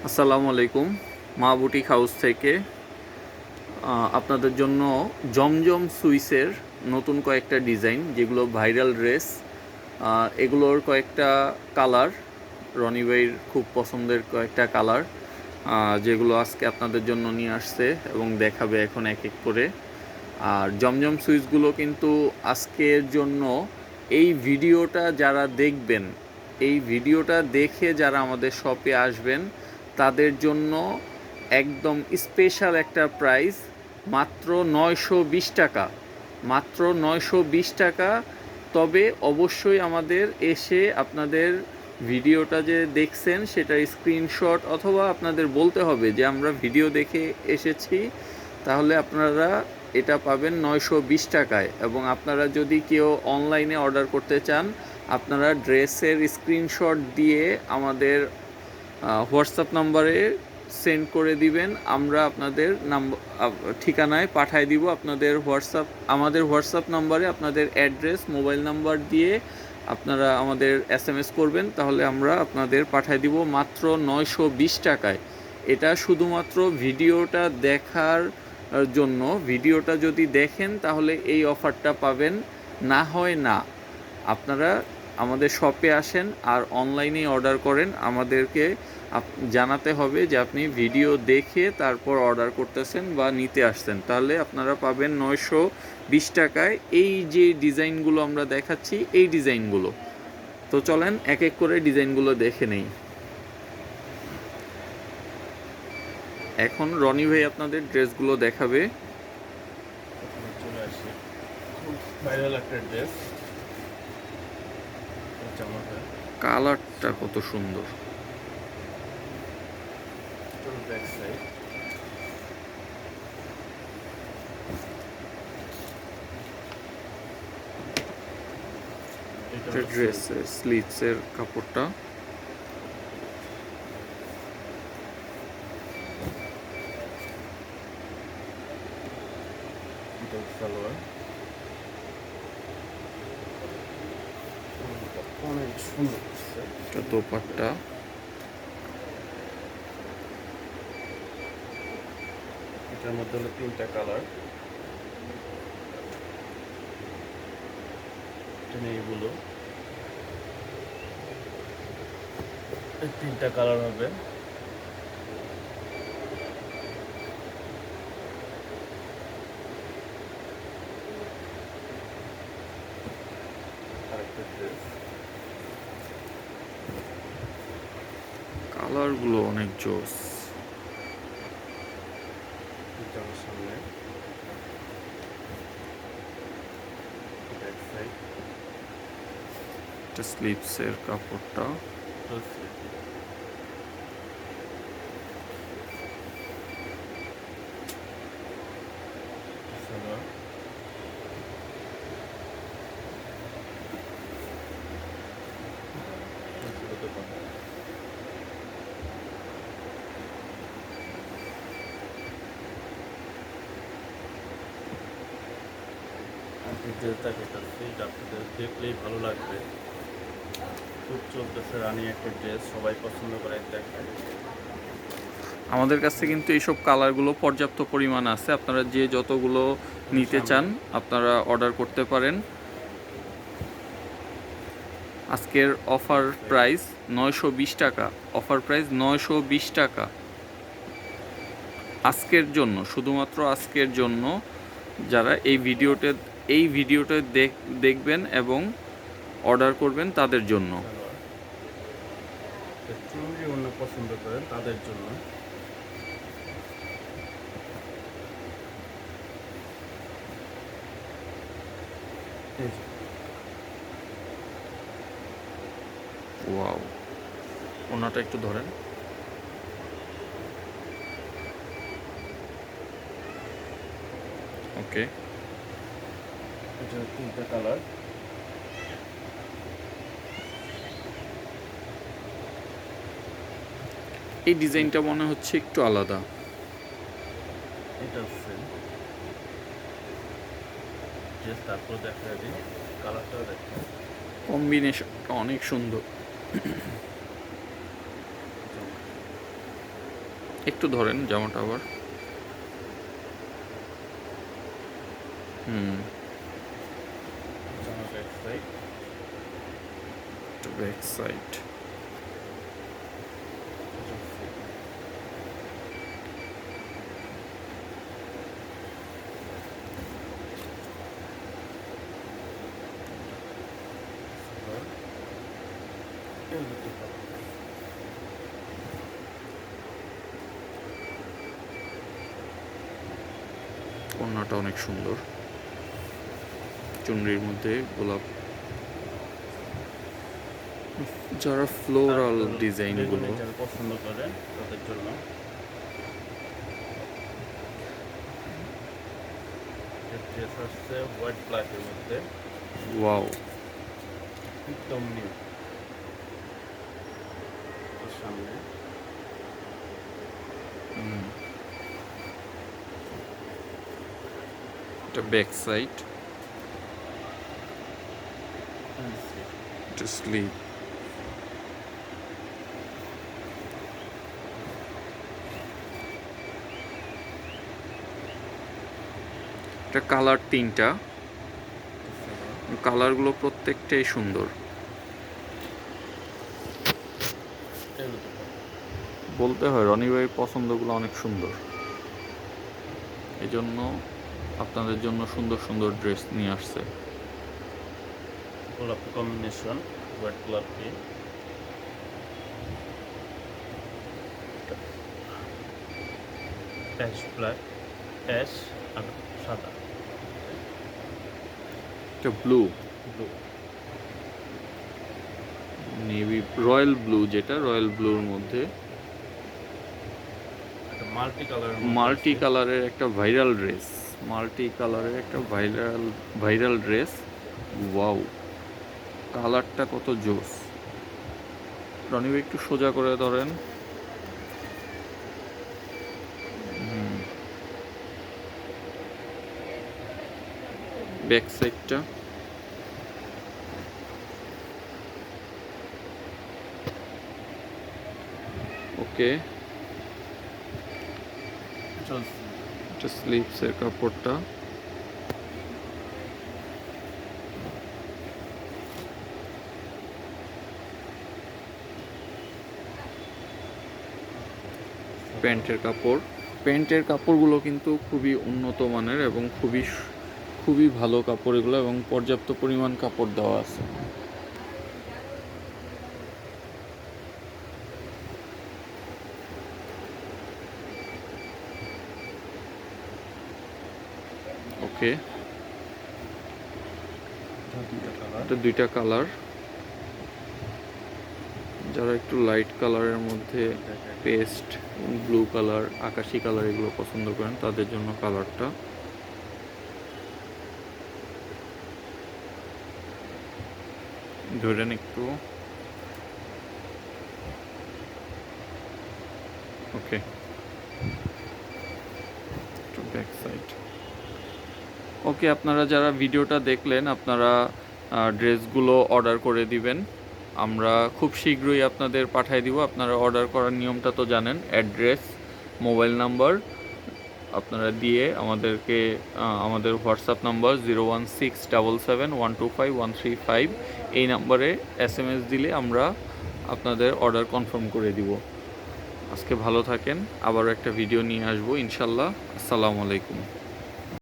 আসসালামু আলাইকুম। মা বুটিক হাউস থেকে আপনাদের জন্য জমজম সুইসের নতুন কয়েকটা ডিজাইন, যেগুলো ভাইরাল ড্রেস। এগুলোর কয়েকটা কালার, রনি ভাইয়ের খুব পছন্দের কয়েকটা কালার, যেগুলো আজকে আপনাদের জন্য নিয়ে আসছে এবং দেখাবে এখন এক এক করে। আর জমজম সুইচগুলো কিন্তু আজকের জন্য, এই ভিডিওটা যারা দেখবেন, এই ভিডিওটা দেখে যারা আমাদের শপে আসবেন, তাদের জন্য একদম স্পেশাল একটা প্রাইস, মাত্র 920 টাকা। মাত্র 920 টাকা। তবে অবশ্যই আমাদের এসে আপনাদের ভিডিওটা যে দেখছেন সেটার স্ক্রিনশট, অথবা আপনাদের বলতে হবে যে আমরা ভিডিও দেখে এসেছি, তাহলে আপনারা এটা পাবেন 920 টাকায়। এবং আপনারা যদি কেউ অনলাইনে অর্ডার করতে চান, আপনারা ড্রেসের স্ক্রিনশট দিয়ে আমাদের হোয়াটসঅ্যাপ নাম্বারে সেন্ড করে দিবেন। আমরা আপনাদের ঠিকানায় পাঠিয়ে দিব। আমাদের হোয়াটসঅ্যাপ নাম্বারে আপনাদের অ্যাড্রেস, মোবাইল নাম্বার দিয়ে আপনারা আমাদের SMS করবেন, তাহলে আমরা আপনাদের পাঠিয়ে দিব মাত্র 920 টাকায়। এটা শুধুমাত্র ভিডিওটা দেখার জন্য। ভিডিওটা যদি দেখেন তাহলে এই অফারটা পাবেন, না হয় না। আপনারা আমাদের শপে আসেন আর অনলাইনে অর্ডার করেন, আমাদেরকে জানাতে হবে যে আপনি ভিডিও দেখে তারপর অর্ডার করতেছেন বা নিতে আসছেন, তাহলে আপনারা পাবেন 920 টাকায় এই যে ডিজাইনগুলো আমরা দেখাচ্ছি, এই ডিজাইনগুলো। তো চলেন এক এক করে ডিজাইনগুলো দেখে নেই। এখন রনি ভাই আপনাদের ড্রেসগুলো দেখাবে। চলে আসি, খুব ভাইরাল একটা ড্রেস, জামাটা কালারটা কত সুন্দর। ব্যাক সাইড, এটা ড্রেসের স্লিভসের কাপড়টা। সালোয়ার, অনেক সুন্দর। এটা দোপাট্টা। এটার মধ্যে হলো 3টা কালার, এটা নেই বলো, 3টা কালার হবে। আরেকটা ড্রেস, কালারগুলো অনেক জোস। জামার সামনে ব্যাক সাইড, এটা স্লিভসের কাপড়টা। সালোয়ার, ড্রেসটা করতেছি, এটা আপনাদের দেখলেই ভালো লাগবে। খুব চলতেছে রানি একটা ড্রেস, সবাই পছন্দ করে দেখায়। আমাদের কাছে কিন্তু এইসব কালারগুলো পর্যাপ্ত পরিমাণ আছে, আপনারা যে যতগুলো নিতে চান আপনারা অর্ডার করতে পারেন। আজকের অফার প্রাইস 920 টাকা। অফার প্রাইস 920 টাকা আজকের জন্য, শুধুমাত্র আজকের জন্য। যারা এই ভিডিওটা দেখবেন এবং অর্ডার করবেন তাদের জন্য। চুড়ি অন্য পছন্দ করেন তাদের জন্য। ওয়াও, ওনাটা একটু ধরেন। ওকে, এটা 3টা কালার, এই ডিজাইনটা মনে হচ্ছে একটু আলাদা। এটা সেম ড্রেস, তারপর দেখা দিই কালারটাও দেখেন। কম্বিনেশনটা অনেক সুন্দর। একটু ধরেন জামাটা আবার। জামা ব্যাক সাইড, ব্যাক সাইড। ওড়নাটা অনেক সুন্দর, চুনরির মধ্যে গোলাপ। যারা ফ্লোরাল ডিজাইনগুলো যারা পছন্দ করে তাদের জন্য ড্রেস আসছে হোয়াইট ব্ল্যাকের মধ্যে, ওয়াও, একদম নিউ। সামনে এটা ব্যাক সাইড, এটা স্লিভ। এটা কালার 3টা, কালারগুলো প্রত্যেকটাই সুন্দর। বলতে হয় রনি ভাইয়ের পছন্দগুলো অনেক সুন্দর, এই জন্য আপনাদের জন্য সুন্দর সুন্দর ড্রেস নিয়ে আসছে। গোলাপি কম্বিনেশন, হোয়াইট গোলাপি, অ্যাশ ব্ল্যাক, অ্যাশ আর সাদা, এটা blue, blue, navy royal blue, যেটা রয়্যাল ব্লুর মধ্যে একটা মাল্টি কালার, মাল্টি কালারের একটা ভাইরাল ড্রেস, মাল্টি কালারের একটা ভাইরাল ড্রেস। ওয়াও, কালারটা কত জোস। রনি ভাই একটু সোজা করে ধরেন। ব্যাক সাইডটা ওকে, এটা স্লিভসের কাপড়টা, প্যান্টের কাপড়। প্যান্টের কাপড়গুলো কিন্তু খুবই উন্নত মানের এবং খুবই ভালো কাপড় এগুলো, এবং পর্যাপ্ত পরিমাণ কাপড় দেওয়া আছে। ওকে, এটা 2টা কালার। যারা একটু লাইট কালারের মধ্যে পেস্ট, ব্লু কালার, আকাশি কালার এগুলো পছন্দ করেন তাদের জন্য কালারটা। ধরেন একটু, ওকে, ব্যাক সাইড। ওকে, আপনারা যারা ভিডিওটা দেখলেন আপনারা ড্রেসগুলো অর্ডার করে দিবেন, আমরা খুব শীঘ্রই আপনাদের পাঠিয়ে দিব। আপনারা অর্ডার করার নিয়মটা তো জানেন, অ্যাড্রেস, মোবাইল নাম্বার আপনারা দিয়ে আমাদেরকে আমাদের হোয়াটসঅ্যাপ নাম্বার 01677125135 এই নাম্বারে SMS দিলে আমরা আপনাদের অর্ডার কনফার্ম করে দিব। আজকে ভালো থাকেন, আবারও একটা ভিডিও নিয়ে আসবো ইনশাল্লাহ। আসসালামু আলাইকুম।